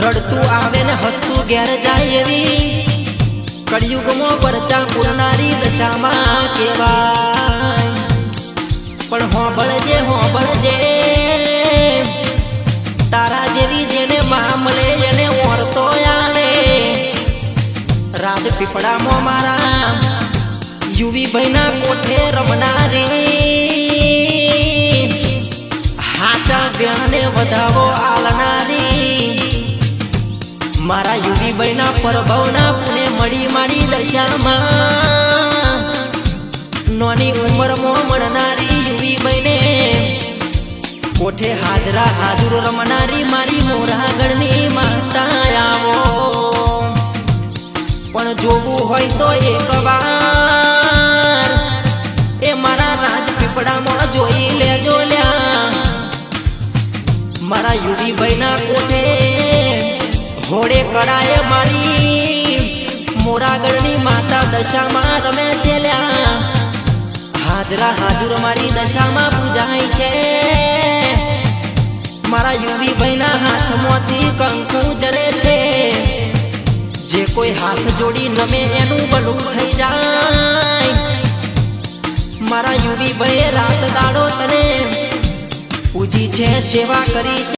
રડતું આવે ને હસતું ઘેર જાય એવી કળિયુગમાં પરચા પૂરનારી દશામાં કહેવાય. પણ હોંભળજે તારા જેવી જેને માં મળે એને ઓરતો આવે. રાજપીપળામાં મારા યુવી ભાઈના કોઠે રમનારી હાચા બેને વધાવો આલનારી મારા યુવી ભાઈના પરભવના પુણે મળી મારી દશામાં નોની ઉંમરમાં મળનારી યુવી ભાઈને કોઠે હાજરા હાજર રમનારી મારી મોરાગઢની માતા આવો. પણ જોવું હોય તો એક વાર એ મારા રાજપીપળામાં જોઈ લેજો લ્યા. મારા યુવી ભાઈના કોઠે ઘોડે કરાય મારી મોરાગઢની માતા દશામાં રમે છે લ્યા. હાજરા હાજર મારી દશામાં પૂજાય છે. મારા યુવી ભાઈના હાથમાંથી કંકુ જરે છે. જે કોઈ હાથ જોડી નમે એનું ભલું થઈ જાય. મારા યુવી ભાઈએ રાત દાડો તને પૂજી છે સેવા કરી છે.